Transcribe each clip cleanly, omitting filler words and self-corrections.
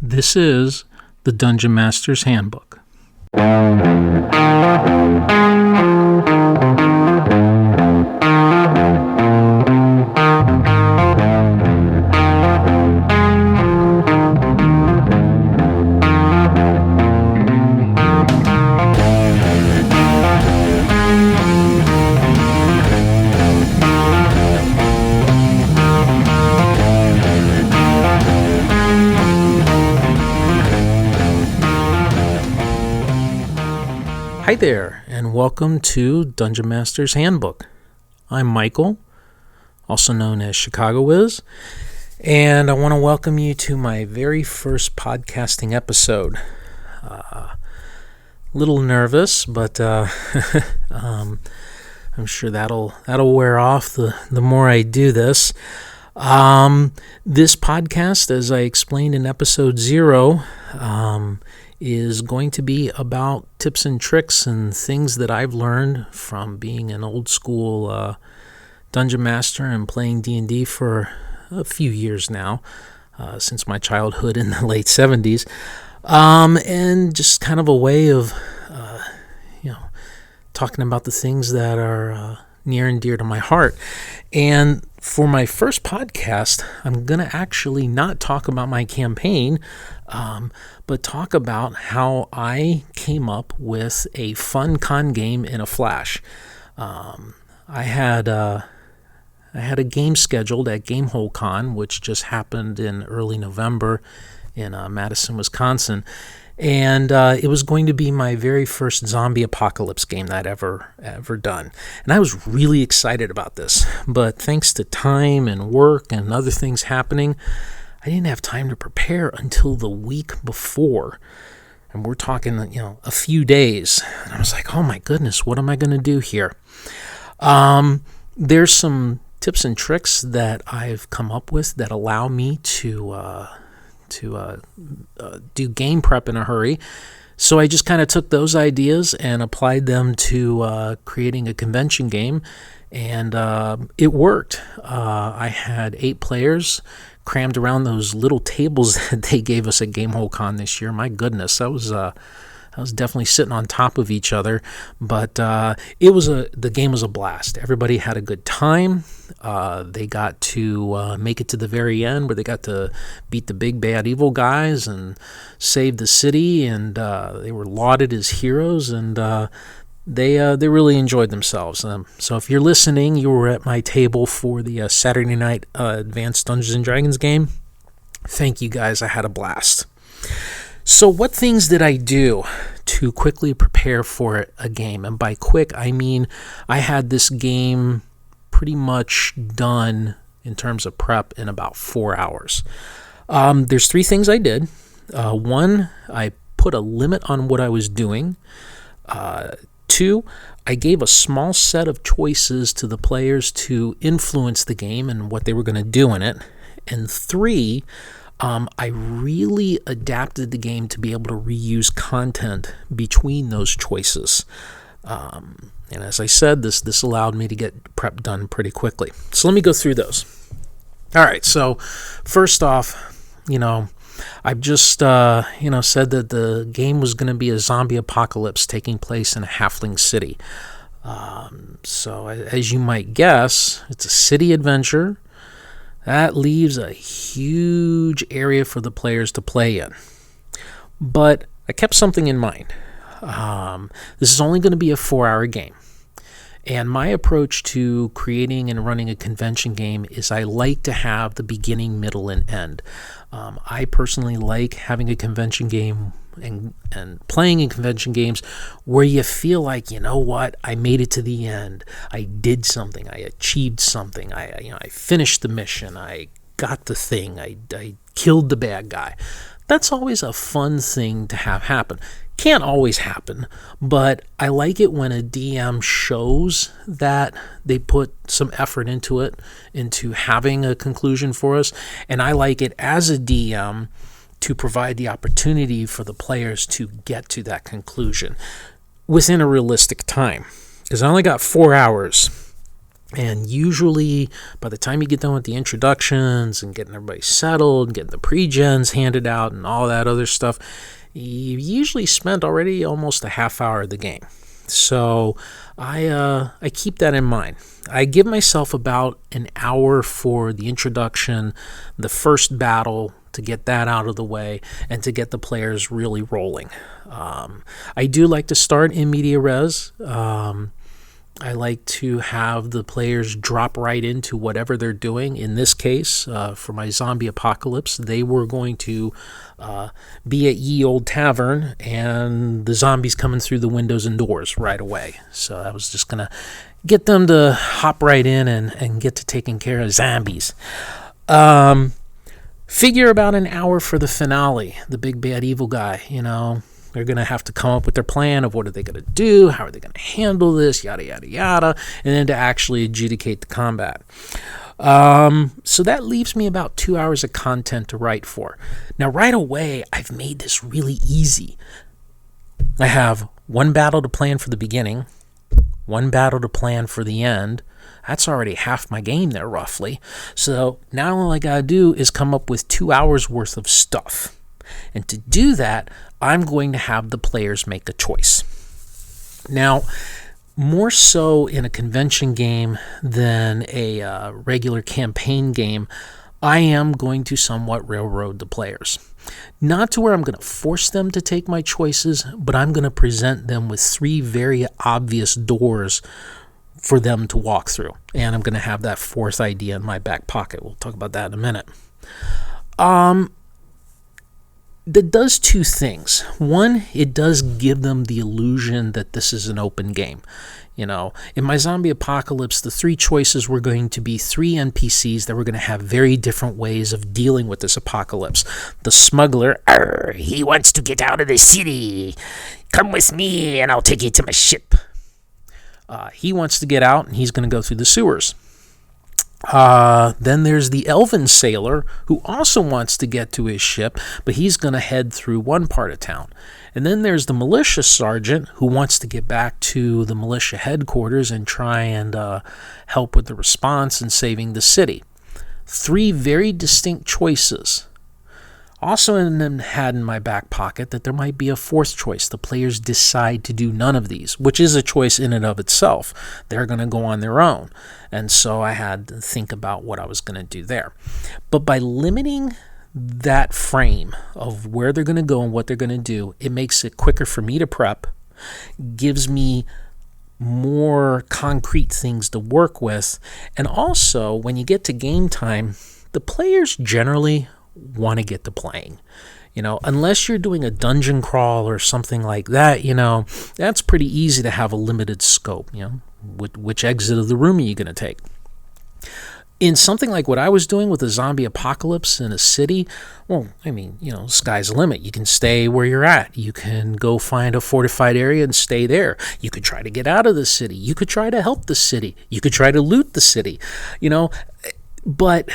This is the Dungeon Master's Handbook. Hi there, and welcome to Dungeon Master's Handbook. I'm Michael, also known as Chicago Wiz, and I want to welcome you to my very first podcasting episode. Little nervous, but I'm sure that'll wear off the more I do this. This podcast, as I explained in episode 0, is going to be about tips and tricks and things that I've learned from being an old school dungeon master and playing D&D for a few years now, since my childhood in the late 70s, and just kind of a way of talking about the things that are near and dear to my heart. And for my first podcast, I'm going to actually not talk about my campaign, but talk about how I came up with a fun con game in a flash. I had a game scheduled at Gamehole Con, which just happened in early November in Madison, Wisconsin. And it was going to be my very first zombie apocalypse game that I'd ever done. And I was really excited about this. But thanks to time and work and other things happening, I didn't have time to prepare until the week before. And we're talking, a few days. And I was like, oh my goodness, what am I going to do here? There's some tips and tricks that I've come up with that allow me to do game prep in a hurry. So I just kind of took those ideas and applied them to creating a convention game, and it worked. I had 8 players crammed around those little tables that they gave us at Gamehole Con this year. My goodness, that was definitely sitting on top of each other, but the game was a blast. Everybody had a good time. They got to make it to the very end where they got to beat the big bad evil guys and save the city, and they were lauded as heroes, and they really enjoyed themselves. So if you're listening, you were at my table for the Saturday night Advanced Dungeons & Dragons game. Thank you guys. I had a blast. So what things did I do to quickly prepare for a game? And by quick, I mean I had this game pretty much done in terms of prep in about 4 hours. There's 3 things I did. 1, I put a limit on what I was doing. 2, I gave a small set of choices to the players to influence the game and what they were going to do in it. And 3, I really adapted the game to be able to reuse content between those choices. And as I said, this allowed me to get prep done pretty quickly. So let me go through those. All right, so first off, I've just said that the game was going to be a zombie apocalypse taking place in a halfling city. So as you might guess, it's a city adventure. That leaves a huge area for the players to play in. But I kept something in mind. This is only going to be a 4-hour game. And my approach to creating and running a convention game is I like to have the beginning, middle, and end. I personally like having a convention game and playing in convention games where you feel like, I made it to the end. I did something. I achieved something. I finished the mission. I got the thing. I killed the bad guy. That's always a fun thing to have happen. Can't always happen, but I like it when a DM shows that they put some effort into it, into having a conclusion for us, and I like it as a DM to provide the opportunity for the players to get to that conclusion within a realistic time, because I only got 4 hours. And usually, by the time you get done with the introductions and getting everybody settled, and getting the pre-gens handed out and all that other stuff, you usually spent already almost a half hour of the game. So I keep that in mind. I give myself about an hour for the introduction, the first battle, to get that out of the way and to get the players really rolling. I do like to start in media res. I like to have the players drop right into whatever they're doing. In this case, for my zombie apocalypse, they were going to be at Ye Old Tavern, and the zombies coming through the windows and doors right away. So I was just going to get them to hop right in and get to taking care of zombies. Figure about an hour for the finale, the big bad evil guy, They're going to have to come up with their plan of what are they going to do, how are they going to handle this, yada, yada, yada, and then to actually adjudicate the combat. So that leaves me about 2 hours of content to write for. Now, right away, I've made this really easy. I have one battle to plan for the beginning, one battle to plan for the end. That's already half my game there, roughly. So now all I got to do is come up with 2 hours worth of stuff. And to do that, I'm going to have the players make a choice. Now, more so in a convention game than a regular campaign game, I am going to somewhat railroad the players. Not to where I'm going to force them to take my choices, but I'm going to present them with 3 very obvious doors for them to walk through. And I'm going to have that 4th idea in my back pocket. We'll talk about that in a minute. That does 2 things. One, it does give them the illusion that this is an open game. In my zombie apocalypse, the 3 choices were going to be 3 NPCs that were going to have very different ways of dealing with this apocalypse. The smuggler, he wants to get out of the city. Come with me and I'll take you to my ship. He wants to get out and he's going to go through the sewers. Then there's the elven sailor who also wants to get to his ship, but he's going to head through one part of town. And then there's the militia sergeant who wants to get back to the militia headquarters and try and help with the response and saving the city. 3 very distinct choices. Also had in my back pocket that there might be a 4th choice. The players decide to do none of these, which is a choice in and of itself. They're going to go on their own. And so I had to think about what I was going to do there. But by limiting that frame of where they're going to go and what they're going to do, it makes it quicker for me to prep, gives me more concrete things to work with. And also, when you get to game time, the players generally want to get to playing. Unless you're doing a dungeon crawl or something like that, that's pretty easy to have a limited scope. Which exit of the room are you going to take? In something like what I was doing with a zombie apocalypse in a city, sky's the limit. You can stay where you're at. You can go find a fortified area and stay there. You could try to get out of the city. You could try to help the city. You could try to loot the city, but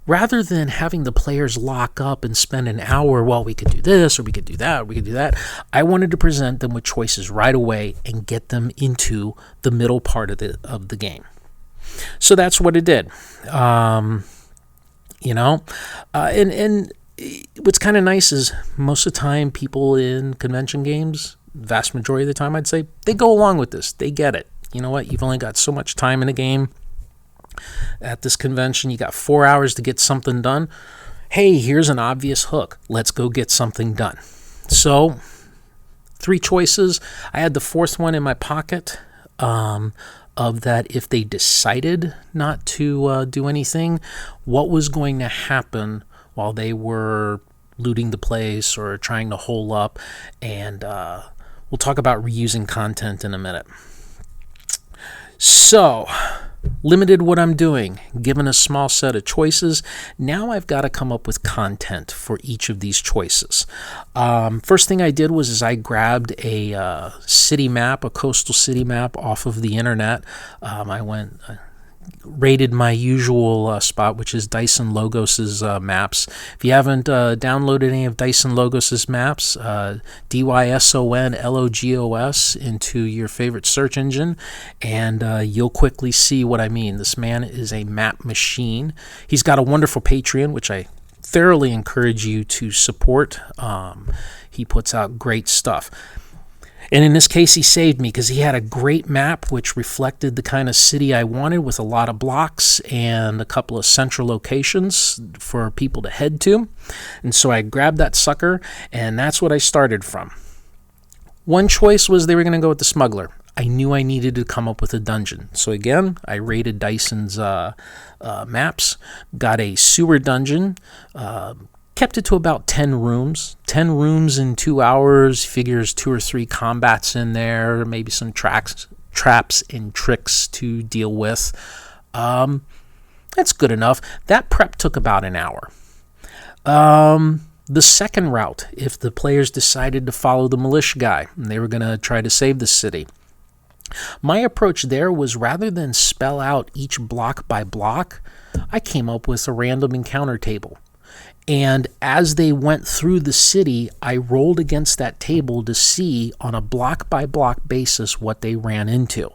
rather than having the players lock up and spend an hour, we could do this, or we could do that, or we could do that, I wanted to present them with choices right away and get them into the middle part of the game. So that's what it did. And what's kind of nice is most of the time people in convention games, vast majority of the time I'd say, they go along with this. They get it. You know what? You've only got so much time in a game. At this convention, you got 4 hours to get something done. Hey, here's an obvious hook. Let's go get something done. So, 3 choices. I had the 4th one in my pocket of that if they decided not to do anything, what was going to happen while they were looting the place or trying to hole up. And we'll talk about reusing content in a minute. So, limited what I'm doing, given a small set of choices. Now I've got to come up with content for each of these choices. First thing I did was I grabbed a city map, a coastal city map off of the internet. I raided my usual spot, which is Dyson Logos's maps. If you haven't downloaded any of Dyson Logos's maps, DYSONLOGOS into your favorite search engine, and you'll quickly see what I mean. This man is a map machine. He's got a wonderful Patreon, which I thoroughly encourage you to support. He puts out great stuff. And in this case, he saved me because he had a great map which reflected the kind of city I wanted, with a lot of blocks and a couple of central locations for people to head to. And so I grabbed that sucker, and that's what I started from. One choice was they were going to go with the smuggler. I knew I needed to come up with a dungeon. So again, I raided Dyson's maps, got a sewer dungeon, kept it to about 10 rooms. 10 rooms in 2 hours, figures 2 or 3 combats in there, maybe some traps and tricks to deal with. That's good enough. That prep took about an hour. The second route, if the players decided to follow the militia guy and they were going to try to save the city, my approach there was, rather than spell out each block by block, I came up with a random encounter table. And as they went through the city, I rolled against that table to see on a block-by-block basis what they ran into.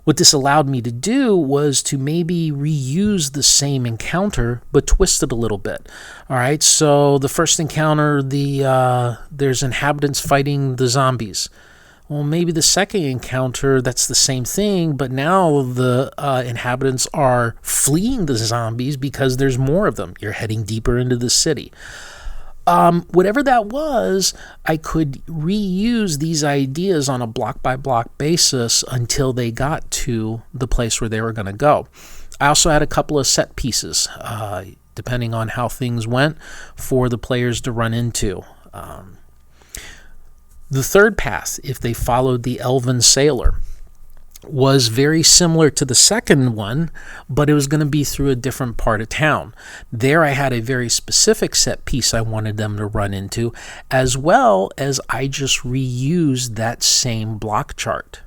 What this allowed me to do was to maybe reuse the same encounter, but twist it a little bit. All right, so the first encounter, there's inhabitants fighting the zombies. Well, maybe the second encounter, that's the same thing, but now the inhabitants are fleeing the zombies because there's more of them. You're heading deeper into the city. Whatever that was, I could reuse these ideas on a block-by-block basis until they got to the place where they were going to go. I also had a couple of set pieces, depending on how things went, for the players to run into. The third path, if they followed the Elven Sailor, was very similar to the second one, but it was going to be through a different part of town. There I had a very specific set piece I wanted them to run into, as well as I just reused that same block chart.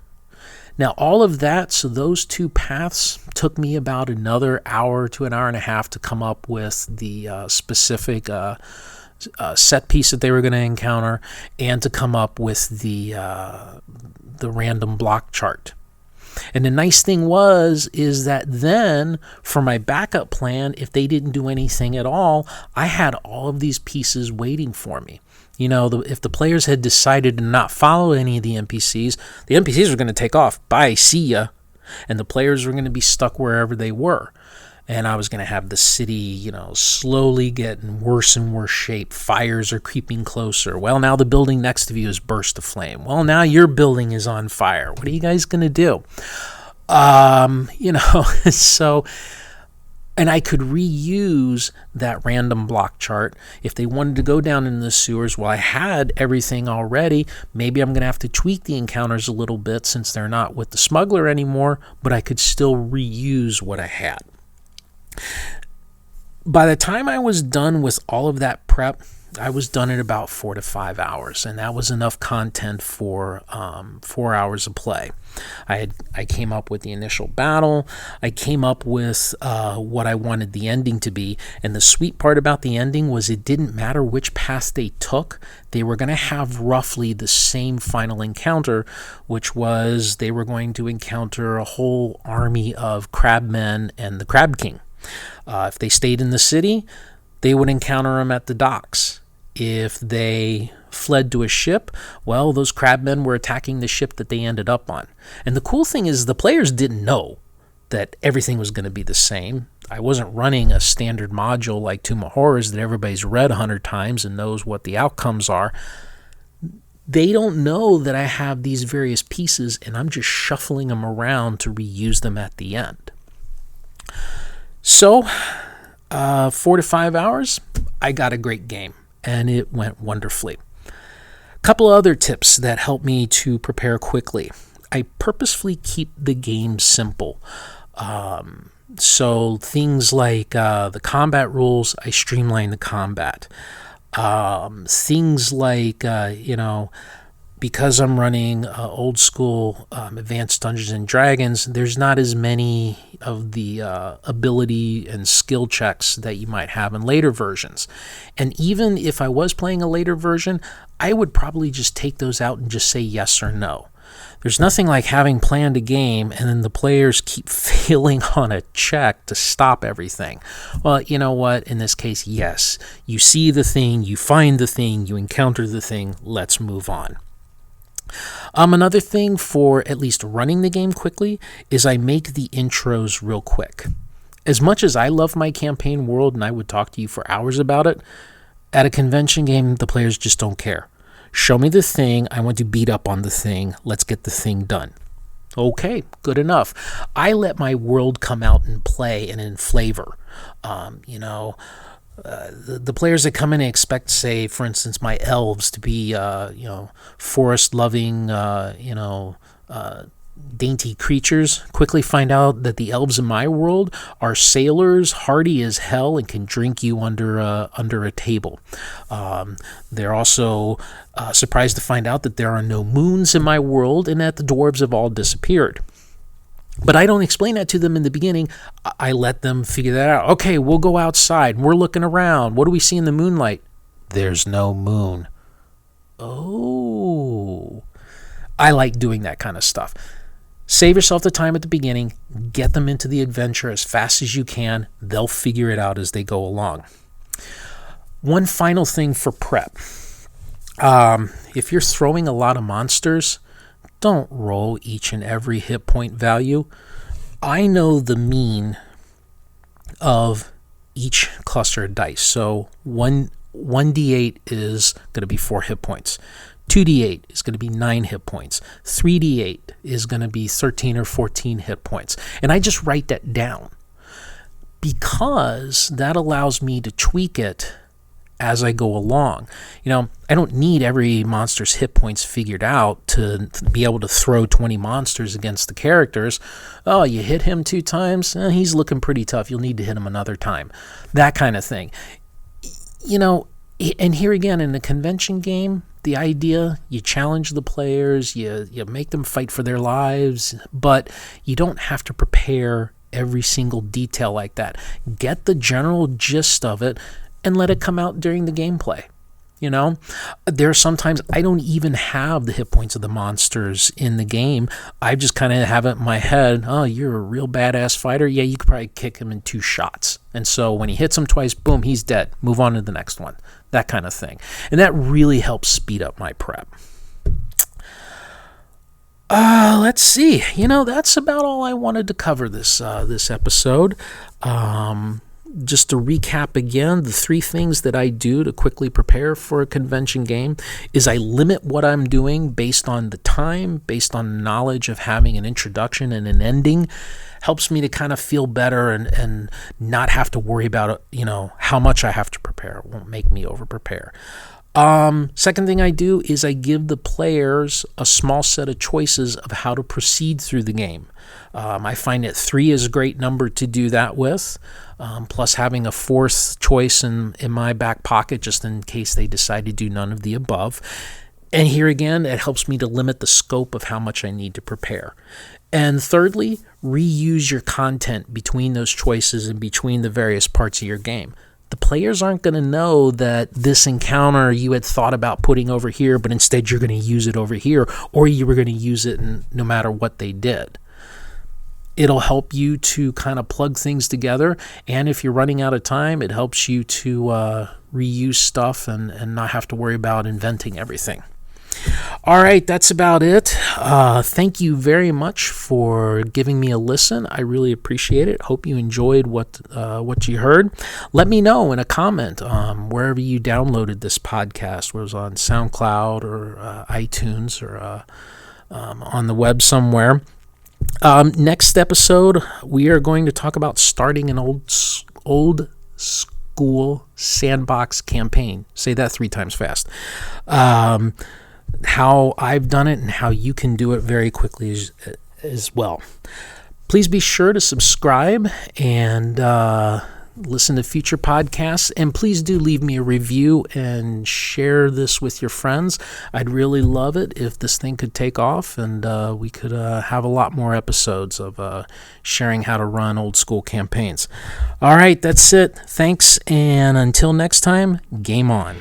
Now, all of that, so those 2 paths took me about another hour to an hour and a half to come up with the specific set piece that they were going to encounter, and to come up with the random block chart. And the nice thing is that then, for my backup plan, if they didn't do anything at all, I had all of these pieces waiting for me. You know, if the players had decided to not follow any of the NPCs were going to take off. Bye, see ya. And the players were going to be stuck wherever they were. And I was going to have the city, slowly getting worse and worse shape. Fires are creeping closer. Well, now the building next to you is burst aflame. Well, now your building is on fire. What are you guys going to do? So, and I could reuse that random block chart. If they wanted to go down in the sewers, well, I had everything already. Maybe I'm going to have to tweak the encounters a little bit since they're not with the smuggler anymore, but I could still reuse what I had. By the time I was done with all of that prep, I was done in about 4 to 5 hours, and that was enough content for 4 hours of play. I came up with the initial battle. I came up with what I wanted the ending to be, and the sweet part about the ending was it didn't matter which path they took. They were going to have roughly the same final encounter, which was they were going to encounter a whole army of crabmen and the Crab King. If they stayed in the city, they would encounter them at the docks. If they fled to a ship, well, those crabmen were attacking the ship that they ended up on. And the cool thing is the players didn't know that everything was going to be the same. I wasn't running a standard module like Tomb of Horrors that everybody's read 100 times and knows what the outcomes are. They don't know that I have these various pieces, and I'm just shuffling them around to reuse them at the end. So, 4 to 5 hours, I got a great game, and it went wonderfully. A couple of other tips that help me to prepare quickly. I purposefully keep the game simple. So things like the combat rules, I streamline the combat. Things like, because I'm running old school Advanced Dungeons and Dragons, there's not as many of the ability and skill checks that you might have in later versions. And even if I was playing a later version, I would probably just take those out and just say yes or no. There's nothing like having planned a game and then the players keep failing on a check to stop everything. Well, you know what? In this case, yes. You see the thing, you find the thing, you encounter the thing, let's move on. Another thing for at least running the game quickly is I make the intros real quick. As much as I love my campaign world and I would talk to you for hours about it, at a convention game, the players just don't care. Show me the thing. I want to beat up on the thing. Let's get the thing done. Okay, good enough. I let my world come out and play and in flavor. The players that come in and expect, say, for instance, my elves to be, forest-loving, dainty creatures, quickly find out that the elves in my world are sailors, hardy as hell, and can drink you under a table. They're also surprised to find out that there are no moons in my world and that the dwarves have all disappeared. But I don't explain that to them in the beginning. I let them figure that out. Okay, we'll go outside. We're looking around. What do we see in the moonlight? There's no moon. Oh. I like doing that kind of stuff. Save yourself the time at the beginning. Get them into the adventure as fast as you can. They'll figure it out as they go along. One final thing for prep. If you're throwing a lot of monsters, don't roll each and every hit point value. I know the mean of each cluster of dice. So 1d8 is going to be 4 hit points. 2d8 is going to be 9 hit points. 3d8 is going to be 13 or 14 hit points. And I just write that down because that allows me to tweak it as I go along. I don't need every monster's hit points figured out to be able to throw 20 monsters against the characters. Oh, you hit him 2 times? He's looking pretty tough. You'll need to hit him another time. That kind of thing. And here again, in the convention game, the idea, you challenge the players, you make them fight for their lives, but you don't have to prepare every single detail like that. Get the general gist of it and let it come out during the gameplay. There are sometimes I don't even have the hit points of the monsters in the game. I just kind of have it in my head, oh, you're a real badass fighter. Yeah, you could probably kick him in 2 shots. And so when he hits him twice, boom, he's dead. Move on to the next one. That kind of thing. And that really helps speed up my prep. Let's see. That's about all I wanted to cover this episode. Just to recap again, the 3 things that I do to quickly prepare for a convention game is I limit what I'm doing based on the time, based on knowledge of having an introduction and an ending. Helps me to kind of feel better and not have to worry about, how much I have to prepare. It won't make me over-prepare. Second thing I do is I give the players a small set of choices of how to proceed through the game. I find that 3 is a great number to do that with, plus having a 4th choice in my back pocket just in case they decide to do none of the above. And here again, it helps me to limit the scope of how much I need to prepare. And thirdly, reuse your content between those choices and between the various parts of your game. The players aren't going to know that this encounter you had thought about putting over here, but instead you're going to use it over here, or you were going to use it no matter what they did. It'll help you to kind of plug things together, and if you're running out of time, it helps you to reuse stuff and not have to worry about inventing everything. All right, that's about it. Thank you very much for giving me a listen. I really appreciate it. Hope you enjoyed what you heard. Let me know in a comment wherever you downloaded this podcast, whether it was on SoundCloud or iTunes or on the web somewhere. Next episode, we are going to talk about starting an old school sandbox campaign. Say that 3 times fast. How I've done it and how you can do it very quickly as well. Please be sure to subscribe and listen to future podcasts, and please do leave me a review and share this with your friends. I'd really love it if this thing could take off, and we could have a lot more episodes of sharing how to run old school campaigns. All right, that's it. Thanks, and until next time, game on.